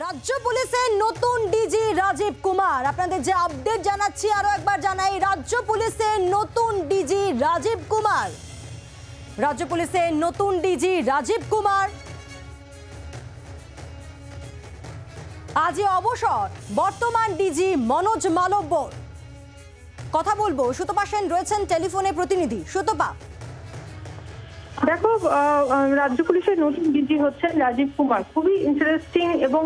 রাজ্য পুলিশের নতুন ডিজি রাজীব কুমার, আপনাদের যে আপডেট জানাচ্ছি আরো একবার জানাই, রাজ্য পুলিশের নতুন ডিজি রাজীব কুমার। রাজ্য পুলিশের নতুন ডিজি রাজীব কুমার আজই অবসর বর্তমান ডিজি মনোজ মালব্যর। কথা বলবো, সুতপা সেন রয়েছেন টেলিফোনে প্রতিনিধি। সুতপা, দেখো, রাজ্য পুলিশের নতুন ডিজি হচ্ছেন রাজীব কুমার। খুবই ইন্টারেস্টিং এবং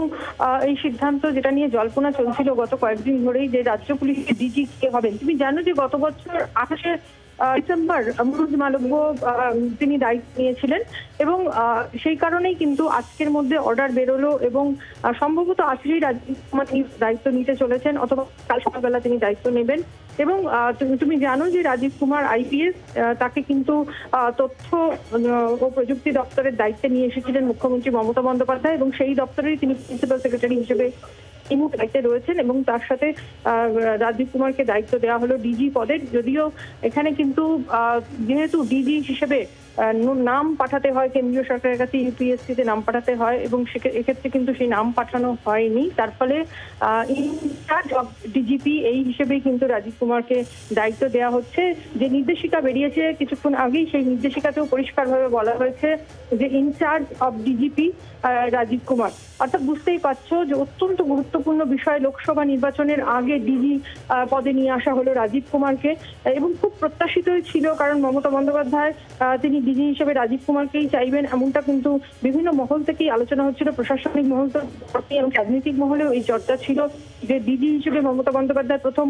এই সিদ্ধান্ত যেটা নিয়ে জল্পনা চলছিল গত কয়েকদিন ধরেই, যে রাজ্য পুলিশের ডিজি কে হবেন। তুমি জানো যে গত বছর 28শে ডিসেম্বর মনোজ মালব্য তিনি দায়িত্ব নিয়েছিলেন এবং সেই কারণেই কিন্তু আজকের মধ্যে অর্ডার বেরোলো এবং সম্ভবত আজকেই রাজীব কুমার দায়িত্ব নিতে চলেছেন, অথবা কাল সকালবেলা তিনি দায়িত্ব নেবেন। এবং তুমি জানো যে রাজীব কুমার আইপিএস, তাকে কিন্তু তথ্য ও প্রযুক্তি দপ্তরের দায়িত্বে নিয়ে এসেছিলেন মুখ্যমন্ত্রী মমতা বন্দ্যোপাধ্যায়, এবং সেই দপ্তরেরই তিনি প্রিন্সিপাল সেক্রেটারি হিসেবে এই মুহূর্তে দায়িত্বে রয়েছেন। এবং তার সাথে রাজীব কুমারকে দায়িত্ব দেওয়া হলো ডিজি পদের। যদিও এখানে কিন্তু যেহেতু ডিজি হিসেবে নাম পাঠাতে হয় কেন্দ্রীয় সরকারের কাছে, ইউপিএসসিতে নাম পাঠাতে হয়, এবং এক্ষেত্রে কিন্তু সেই নাম পাঠানো হয়নি। তার ফলে ইনচার্জ অফ ডিজিপি এই হিসেবেই কিন্তু রাজীব কুমারকে দায়িত্ব দেওয়া হচ্ছে। যে নির্দেশিকা বেরিয়েছে কিছুক্ষণ আগেই, সেই নির্দেশিকাতেও পরিষ্কারভাবে বলা হয়েছে যে in charge of DGP Rajeev Kumar. অর্থাৎ বুঝতেই পারছো যে অত্যন্ত গুরুত্বপূর্ণ বিষয়, লোকসভা নির্বাচনের আগে ডিজি পদে নিয়ে আসা হলো রাজীব কুমারকে, এবং খুব প্রত্যাশিতই ছিল, কারণ মমতা বন্দ্যোপাধ্যায় তিনি ডিজি হিসেবে রাজীব কুমারকেই চাইবেন, এমনটা কিন্তু বিভিন্ন মহল থেকেই আলোচনা হচ্ছিল। প্রশাসনিক মহল তো এবং রাজনৈতিক মহলেও এই চর্চা ছিল যে ডিজি হিসেবে মমতা বন্দ্যোপাধ্যায় প্রথম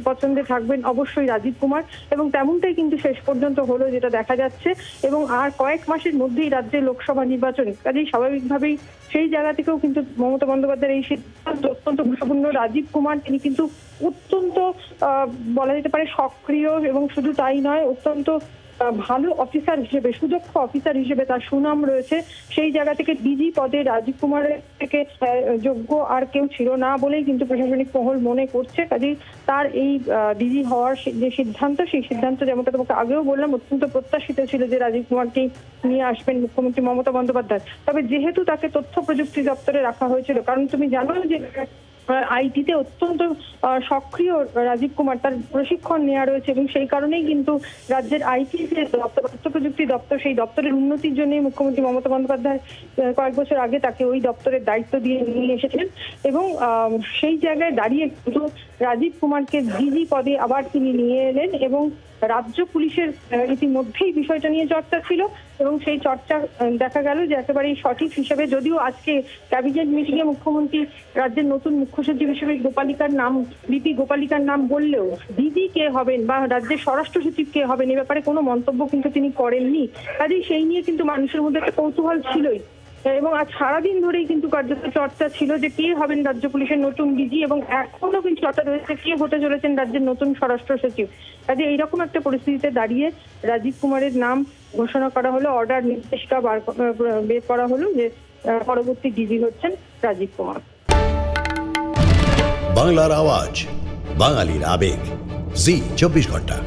পছন্দে থাকবেন অবশ্যই রাজীব কুমার, এবং তেমনটাই কিন্তু শেষ পর্যন্ত হলো, যেটা দেখা যাচ্ছে। এবং আর কয়েক মাসের মধ্যেই রাজ্যে লোকসভা নির্বাচন, কাজেই স্বাভাবিকভাবেই সেই জায়গা থেকেও কিন্তু মমতা বন্দ্যোপাধ্যায়ের এই সিদ্ধান্ত অত্যন্ত গুরুত্বপূর্ণ। রাজীব কুমার তিনি কিন্তু অত্যন্ত বলা যেতে পারে সক্রিয়, এবং শুধু তাই নয়, অত্যন্ত ভালো অফিসার হিসেবে, সুদক্ষ অফিসার হিসেবে তার সুনাম রয়েছে। সেই জায়গা থেকে ডিজি পদে রাজীব কুমারের থেকে যোগ্য আর কেউ ছিল না বলেই কিন্তু প্রশাসনিক মহল মনে করছে। কাজেই তার এই ডিজি হওয়ার যে সিদ্ধান্ত, সেই সিদ্ধান্ত যেমনটা তোমাকে আগেও বললাম অত্যন্ত প্রত্যাশিত ছিল, যে রাজীব কুমারকে নিয়ে আসবেন মুখ্যমন্ত্রী মমতা বন্দ্যোপাধ্যায়। তবে যেহেতু তাকে তথ্য প্রযুক্তি দপ্তরে রাখা হয়েছিল, কারণ তুমি জানো যে আইটিতে অত্যন্ত সক্রিয় রাজীব কুমার, তার প্রশিক্ষণ নেওয়া রয়েছে, এবং সেই কারণেই কিন্তু রাজ্যের আইটি যে দপ্তর, তথ্য প্রযুক্তি দপ্তর, সেই দপ্তরের উন্নতির জন্যই মুখ্যমন্ত্রী মমতা বন্দ্যোপাধ্যায় কয়েক বছর আগে তাকে ওই দপ্তরের দায়িত্ব দিয়ে নিয়ে এসেছিলেন। এবং সেই জায়গায় দাঁড়িয়ে কিন্তু রাজীব কুমারকে ডিজি পদে আবার তিনি নিয়ে এলেন, এবং রাজ্য পুলিশের ইতিমধ্যেই বিষয়টা নিয়ে চর্চা ছিল, এবং সেই চর্চা দেখা গেল যে একেবারেই সঠিক হিসেবে। যদিও আজকে ক্যাবিনেট মিটিংয়ে মুখ্যমন্ত্রী রাজ্যের নতুন মুখ্য সচিব হিসেবে বিপি গোপালিকার নাম বললেও ডিজি কে হবেন বা রাজ্যের স্বরাষ্ট্র সচিব কে হবেন এ ব্যাপারে কোনো মন্তব্য কিন্তু তিনি করেননি। কাজেই সেই নিয়ে কিন্তু মানুষের মধ্যে একটা কৌতূহল ছিলই, এবং আজ সারাদিন ধরেই কিন্তু কার্যত চর্চা ছিল যে কে হবেন রাজ্য পুলিশের নতুন ডিজি, এবং এখনো কিন্তু চর্চা রয়েছে কে হতে চলেছেন রাজ্যের নতুন স্বরাষ্ট্র সচিব। কাজে এইরকম একটা পরিস্থিতিতে দাঁড়িয়ে রাজীব কুমারের নাম ঘোষণা করা হলো, অর্ডার নির্দেশিকা বের করা হলো যে পরবর্তী ডিজি হচ্ছেন রাজীব কুমার। বাংলার আওয়াজ, বাঙালির আবেগ, জি 24 ঘন্টা।